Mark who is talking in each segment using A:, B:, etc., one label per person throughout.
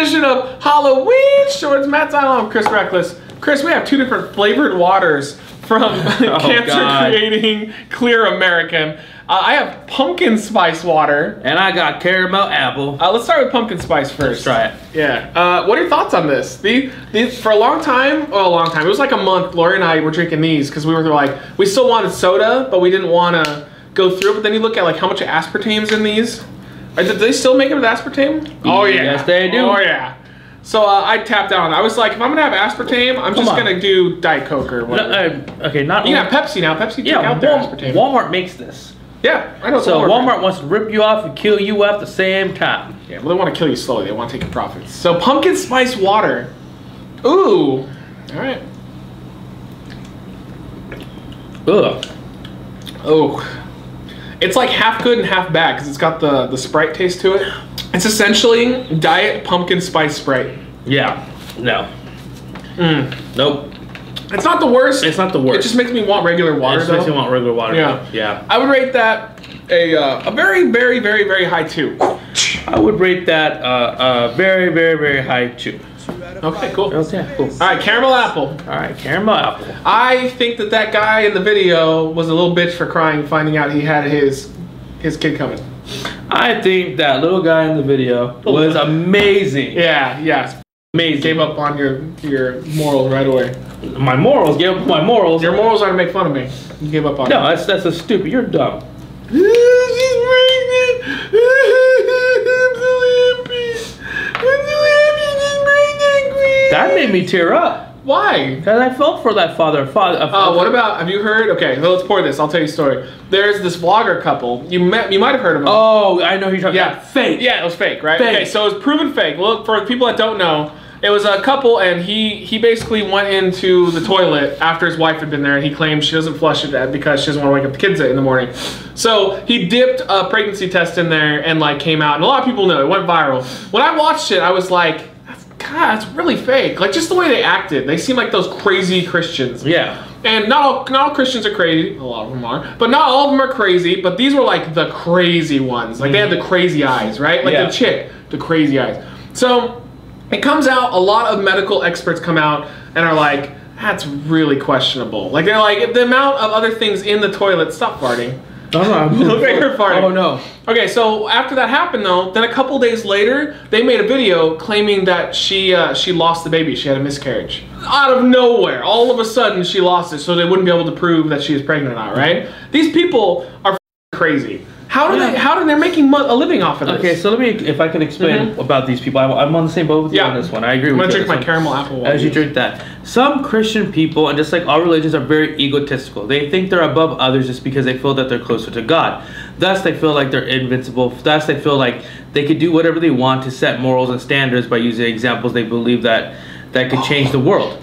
A: edition of HalloWEen Shorts. Matt's Island. I'm Chris Reckless. Chris, we have 2 different flavored waters from cancer-creating Clear American. I have pumpkin spice water.
B: And I got caramel apple.
A: Let's start with pumpkin spice first.
B: Let's try it.
A: Yeah. What are your thoughts on this? For a long time, it was like a month, Lori and I were drinking these because we were like, we still wanted soda, but we didn't want to go through it. But then you look at like how much aspartame's in these. Do they still make it with aspartame? Oh yeah.
B: Yes, they do.
A: Oh yeah. So I tapped out. I was like, if I'm gonna have aspartame, I'm just gonna do Diet Coke or whatever.
B: No, okay, not
A: you can have Pepsi now. Pepsi took out their aspartame.
B: Walmart makes this.
A: Yeah, I know.
B: So Walmart wants to rip you off and kill you at the same time.
A: Yeah, well, they want to kill you slowly. They want to take your profits. So pumpkin spice water. Ooh. All right.
B: Ugh.
A: Oh. It's like half good and half bad because it's got the Sprite taste to it. It's essentially diet pumpkin spice Sprite.
B: Yeah. No. Nope.
A: It's not the worst.
B: It's not the worst.
A: It just makes me want regular water.
B: It just makes me want regular water.
A: Yeah.
B: Yeah.
A: I would rate that a very, very, very, very high 2.
B: I would rate that a very, very, very high 2.
A: Okay, cool.
B: Okay, cool.
A: All right, caramel apple.
B: All right, caramel apple.
A: I think that guy in the video was a little bitch for crying, finding out he had his kid coming.
B: I think that little guy in the video was amazing.
A: Yeah, yeah.
B: Amazing.
A: Gave up on your morals right away.
B: My morals? Gave up my morals?
A: Your morals are to make fun of me. You gave up on
B: No, that's a stupid. You're dumb.
A: She's pregnant. I'm so happy.
B: That made me tear up.
A: Why?
B: Because I felt for that father.
A: What about, have you heard? Okay, so let's pour this. I'll tell you a story. There's this vlogger couple. You might have heard of them.
B: Oh, I know who you're talking about. Fake.
A: Yeah, it was fake, right?
B: Fake.
A: Okay, so it was proven fake. Well, for people that don't know, it was a couple, and he basically went into the toilet after his wife had been there, and he claimed she doesn't flush it because she doesn't want to wake up the kids in the morning. So he dipped a pregnancy test in there and like came out, and a lot of people know it went viral. When I watched it, I was like, God, it's really fake. Like just the way they acted, they seem like those crazy Christians.
B: Yeah.
A: And not all Christians are crazy. A lot of them are, but not all of them are crazy. But these were like the crazy ones. Like they had the crazy eyes, right? Like the chick, the crazy eyes. So it comes out. A lot of medical experts come out and are like, "That's really questionable." Like they're like, the amount of other things in the toilet. Stop farting. Look at her farting.
B: Oh no.
A: Okay, so after that happened though, then a couple days later, they made a video claiming that she lost the baby. She had a miscarriage. Out of nowhere, all of a sudden she lost it, so they wouldn't be able to prove that she is pregnant or not, right? These people are crazy. How do they're making a living off of this?
B: Okay, so let me, if I can explain about these people. I'm on the same boat with you on this one. I agree with you.
A: I'm gonna drink my caramel apple water.
B: As you drink that. Some Christian people, and just like all religions, are very egotistical. They think they're above others just because they feel that they're closer to God. Thus, they feel like they're invincible. Thus, they feel like they could do whatever they want to set morals and standards by using examples they believe that could change the world.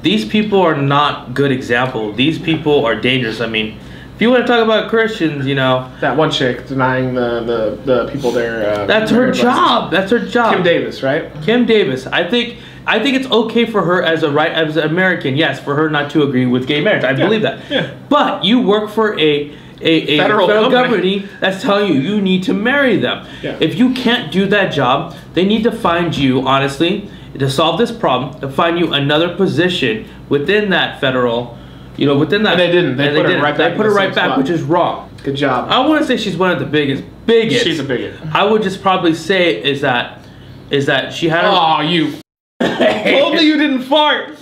B: These people are not good examples. These people are dangerous. I mean, if you want to talk about Christians, you know,
A: that one chick denying the people there.
B: That's her job. That's her job.
A: Kim Davis, right?
B: Kim Davis. I think it's okay for her as an American, yes, for her not to agree with gay marriage. I believe that. Yeah. But you work for a federal company that's telling you need to marry them. Yeah. If you can't do that job, they need to find you, honestly, to solve this problem, to find you another position within that federal. You know, within that,
A: and they didn't. They put it right back.
B: They put it right back, which is wrong.
A: Good job.
B: I want to say she's one of the biggest.
A: She's a bigot.
B: I would just probably say is that she had.
A: Oh, you. Told me you didn't fart.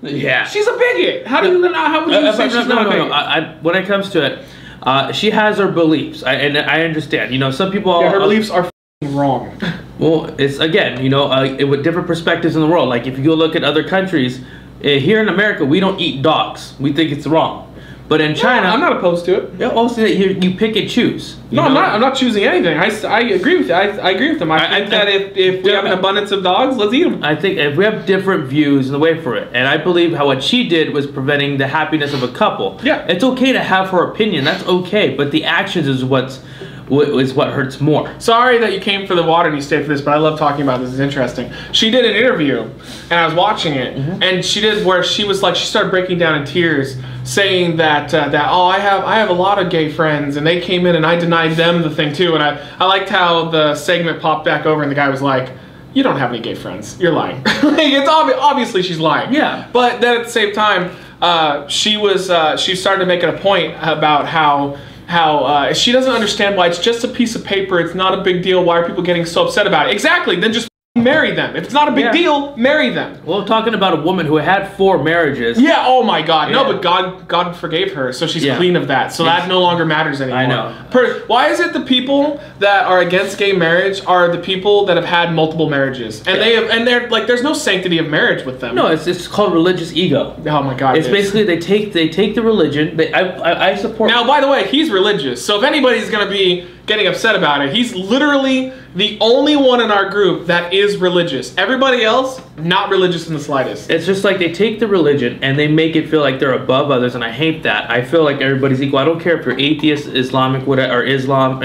B: Yeah.
A: She's a bigot. How do you not? How would you say she's not a bigot?
B: No. When it comes to it, she has her beliefs, and I understand. You know, some people.
A: Yeah, her beliefs are wrong.
B: Well, it's again, you know, with different perspectives in the world. Like if you go look at other countries. Here in America, we don't eat dogs. We think it's wrong. But in China,
A: I'm not opposed to it.
B: Yeah, also you pick and choose.
A: No, I'm not choosing anything. I agree with you. I agree with them. I think that if we have an abundance of dogs, let's eat them.
B: I think if we have different views in the way for it, and I believe what she did was preventing the happiness of a couple. Yeah, it's okay to have her opinion. That's okay, but the actions is what hurts more.
A: Sorry that you came for the water and you stayed for this, but I love talking about this. It's interesting. She did an interview, and I was watching it, and she did where she was like, she started breaking down in tears, saying that oh, I have a lot of gay friends, and they came in and I denied them the thing too. And I liked how the segment popped back over, and the guy was like, you don't have any gay friends. You're lying. Like, it's obviously she's lying.
B: Yeah.
A: But then at the same time, she started to make it a point about how she doesn't understand why it's just a piece of paper. It's not a big deal. Why are people getting so upset about it? Exactly. Then just marry them. If it's not a big deal, marry them.
B: Well, talking about a woman who had 4 marriages.
A: Yeah. Oh my God. No, but God forgave her, so she's clean of that. So that no longer matters anymore.
B: I know.
A: Why is it the people that are against gay marriage are the people that have had multiple marriages, and they're like, there's no sanctity of marriage with them.
B: No, it's called religious ego.
A: Oh my God.
B: It's basically they take the religion. I support.
A: Now, by the way, he's religious, so if anybody's gonna be getting upset about it, he's literally the only one in our group that is religious. Everybody else, not religious in the slightest.
B: It's just like they take the religion and they make it feel like they're above others, and I hate that. I feel like everybody's equal. I don't care if you're atheist, Islamic, or Islam,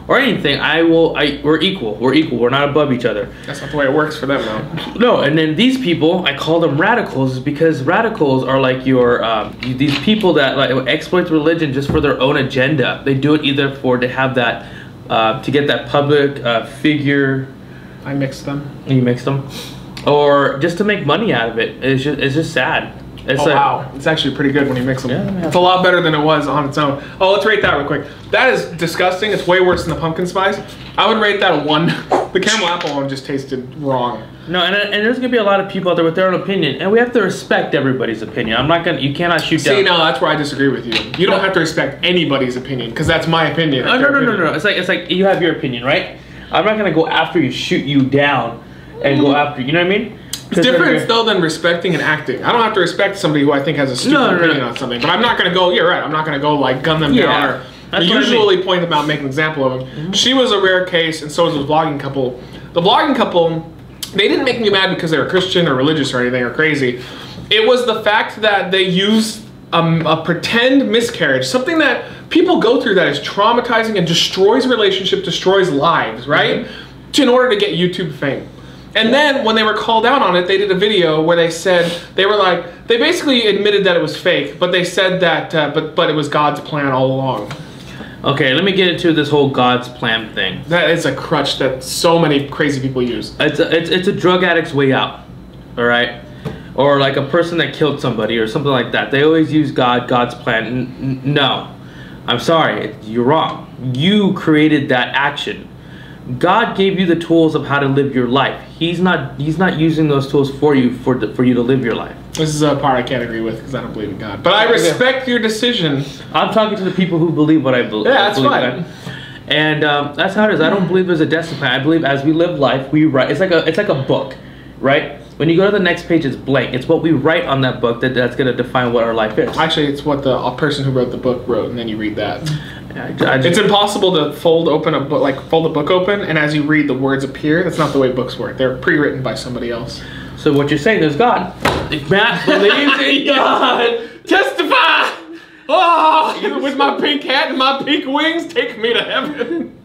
B: or anything. We're equal. We're equal. We're not above each other.
A: That's not the way it works for them, though.
B: No, and then these people, I call them radicals, is because radicals are like these people that like exploit religion just for their own agenda. They do it either to have that. To get that public figure.
A: I mixed them.
B: You mixed them, or just to make money out of it. It's just sad. It's
A: wow, it's actually pretty good when you mix them.
B: Yeah.
A: It's a lot better than it was on its own. Oh, let's rate that real quick. That is disgusting. It's way worse than the pumpkin spice. I would rate that a 1. The caramel apple one just tasted wrong.
B: No, and there's gonna be a lot of people out there with their own opinion, and we have to respect everybody's opinion. You cannot shoot down.
A: See, no, that's where I disagree with you. You don't have to respect anybody's opinion, because that's my opinion.
B: No. It's like you have your opinion, right? I'm not gonna go after you, shoot you down, and go after you. You know what I mean?
A: It's different though than respecting and acting. I don't have to respect somebody who I think has a stupid opinion on something, but I'm not gonna go. You're right. I'm not gonna go like gun them down or usually point them out, and make an example of them. Mm-hmm. She was a rare case, and so was the vlogging couple. The vlogging couple. They didn't make me mad because they were Christian or religious or anything or crazy. It was the fact that they used a pretend miscarriage, something that people go through that is traumatizing and destroys relationship, destroys lives, right? Mm-hmm. In order to get YouTube fame. And then when they were called out on it, they did a video where they said, they basically admitted that it was fake, but they said that, but it was God's plan all along.
B: Okay, let me get into this whole God's plan thing.
A: That is a crutch that so many crazy people use.
B: It's a drug addict's way out, all right? Or like a person that killed somebody or something like that. They always use God's plan. No, I'm sorry, you're wrong. You created that action. God gave you the tools of how to live your life. He's not using those tools for you for you to live your life.
A: This is a part I can't agree with because I don't believe in God. But I respect your decision.
B: I'm talking to the people who believe what I believe.
A: Yeah, that's fine.
B: And that's how it is. I don't believe there's a destiny plan. I believe as we live life, we write. It's like a book, right? When you go to the next page, it's blank. It's what we write on that book that's going to define what our life is.
A: Actually, it's what the person who wrote the book wrote, and then you read that.
B: Yeah,
A: it's impossible to fold a book open, and as you read, the words appear. That's not the way books work. They're pre-written by somebody else.
B: So what you're saying is God. If Matt believes in God,
A: testify! Oh, with my pink hat and my pink wings, take me to heaven.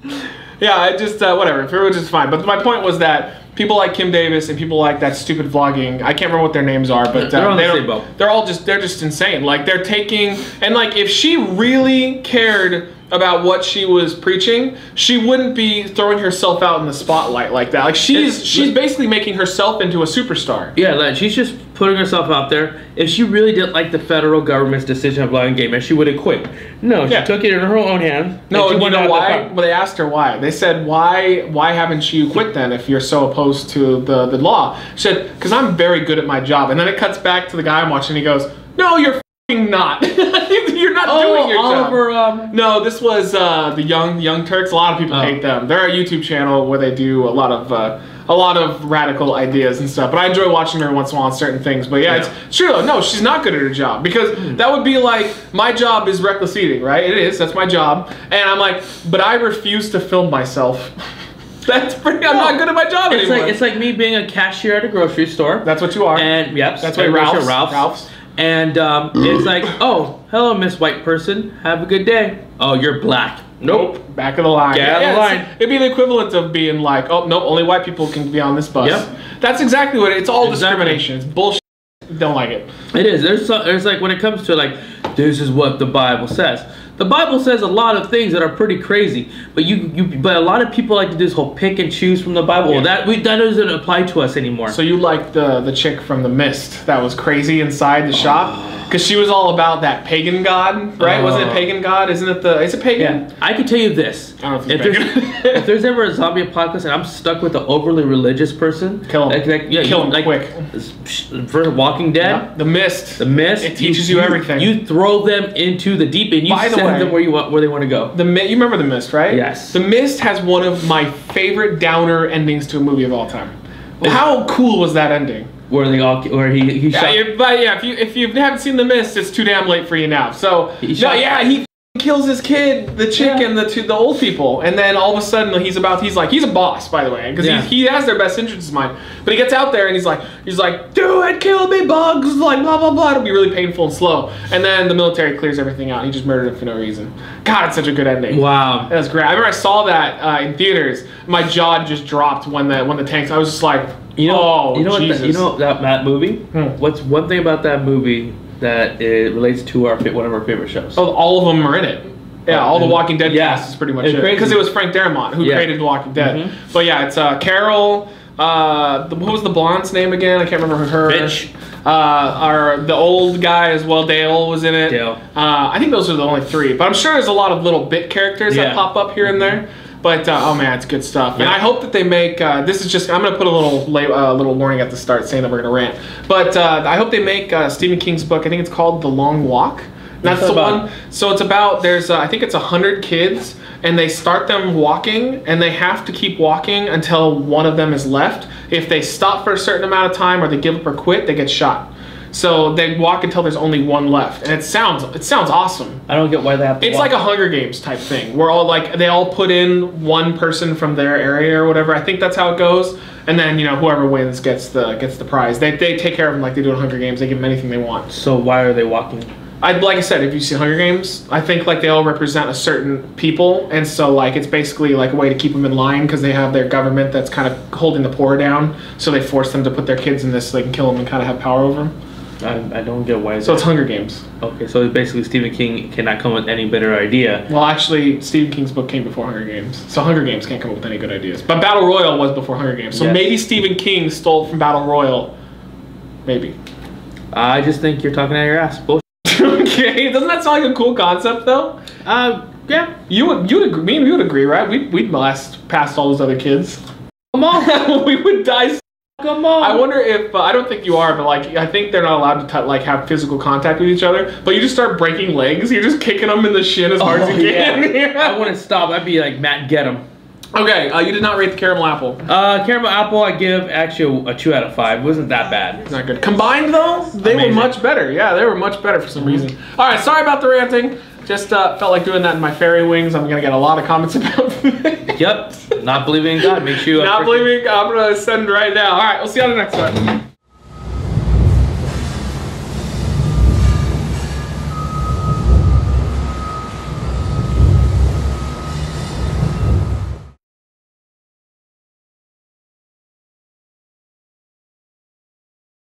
A: Yeah, I just, whatever. It was fine. But my point was that people like Kim Davis and people like that stupid vlogging, I can't remember what their names are, but they're just insane. Like, they're taking, and like, if she really cared about what she was preaching, she wouldn't be throwing herself out in the spotlight like that. Like, she's basically making herself into a superstar.
B: Yeah, like, she's just putting herself out there. If she really didn't like the federal government's decision of allowing gay marriage, she would have quit. No, she took it in her own hands.
A: No, you know why? Well, they asked her why. They said, why haven't you quit then if you're so opposed to the law? She said, because I'm very good at my job. And then it cuts back to the guy I'm watching, and he goes, no, you're not. You're not doing your job. No, this was the Young Turks. A lot of people hate them. They're a YouTube channel where they do a lot of radical ideas and stuff. But I enjoy watching her once in a while on certain things. But yeah, it's true though. No, she's not good at her job, because that would be like, my job is reckless eating, right? It is. That's my job. And I'm like, but I refuse to film myself. That's pretty. I'm not good at my job anymore.
B: It's like me being a cashier at a grocery store.
A: That's what you are.
B: And
A: that's why Ralph's.
B: And it's like, oh, hello, Miss White Person. Have a good day. Oh, you're black. Nope.
A: Back of the line.
B: Get out of the line.
A: It'd be the equivalent of being like, oh, no, only white people can be on this bus.
B: Yep.
A: That's exactly what it's all discrimination. It's bullshit. Don't like it.
B: It is. There's like, when it comes to like, this is what the Bible says. The Bible says a lot of things that are pretty crazy, but but a lot of people like to do this whole pick and choose from the Bible.
A: Yeah.
B: That doesn't apply to us anymore.
A: So you like the chick from The Mist that was crazy inside the shop? Because she was all about that pagan god, right? Wasn't it pagan god? Isn't it is it pagan?
B: Yeah. I can tell you this.
A: I don't know if it's pagan.
B: If there's ever a zombie apocalypse and I'm stuck with an overly religious person,
A: kill him. Kill him quick.
B: For Walking Dead,
A: Yeah. The Mist.
B: It
A: teaches you everything.
B: You throw them into the deep end. You send them where they want to go.
A: You remember The Mist, right?
B: Yes.
A: The Mist has one of my favorite downer endings to a movie of all time. How cool was that ending?
B: Where he shot.
A: But yeah, if you haven't seen The Mist, it's too damn late for you now. So he kills his kid, the chick, and the old people, and then all of a sudden he's a boss, by the way, because he has their best interests in mind. But he gets out there and he's like, do it, kill me, bugs, like blah blah blah. It'll be really painful and slow. And then the military clears everything out. He just murdered him for no reason. God, it's such a good ending.
B: Wow,
A: that was great. I remember I saw that in theaters. My jaw just dropped when the tanks. I was just like,
B: that movie. What's one thing about that movie that it relates to one of our favorite shows?
A: Oh, all of them are in it. Yeah, all the Walking Dead cast is pretty much it. Because it was Frank Darabont who created The Walking Dead. But yeah, it's Carol. What was the blonde's name again? I can't remember her.
B: Bitch.
A: The old guy as well. Dale was in it.
B: Dale.
A: I think those are the only three. But I'm sure there's a lot of little bit characters that pop up here and there. But oh man, it's good stuff. And I hope that they make. This is just. I'm gonna put a little warning at the start saying that we're gonna rant. But I hope they make Stephen King's book. I think it's called The Long Walk. That's the one. So it's about I think it's 100 kids, and they start them walking, and they have to keep walking until one of them is left. If they stop for a certain amount of time, or they give up or quit, they get shot. So they walk until there's only one left, and it sounds awesome.
B: I don't get why they have to.
A: It's like a Hunger Games type thing, where they all put in one person from their area or whatever. I think that's how it goes. And then whoever wins gets the prize. They take care of them like they do in Hunger Games. They give them anything they want.
B: So why are they walking?
A: Like I said, if you see Hunger Games, I think they all represent a certain people, and so it's basically a way to keep them in line because they have their government that's kind of holding the poor down. So they force them to put their kids in this so they can kill them and kind of have power over them.
B: I don't get why.
A: So it's Hunger Games.
B: Okay, so basically Stephen King cannot come with any better idea.
A: Well, actually, Stephen King's book came before Hunger Games. So Hunger Games can't come up with any good ideas. But Battle Royale was before Hunger Games. So maybe Stephen King stole from Battle Royale. Maybe.
B: I just think you're talking out of your ass. Bullshit.
A: Okay, doesn't that sound like a cool concept, though?
B: Yeah.
A: You'd agree, you would agree, right? We'd blast past all those other kids.
B: Come on.
A: We would die.
B: Come on.
A: I wonder if I don't think you are, but I think they're not allowed to have physical contact with each other. But you just start breaking legs. You're just kicking them in the shin as hard as you can.
B: Yeah. I wouldn't stop. I'd be like, Matt, get him.
A: Okay, you did not rate the caramel apple.
B: Caramel apple, I give actually a 2 out of 5. It wasn't that bad.
A: It's not good. Combined though, they were much better. Yeah, they were much better for some reason. All right, sorry about the ranting. Just felt like doing that in my fairy wings. I'm gonna get a lot of comments about that.
B: Yep. Not believing in God makes you.
A: Not believing. I'm gonna send right now. All right, we'll see you on the next one.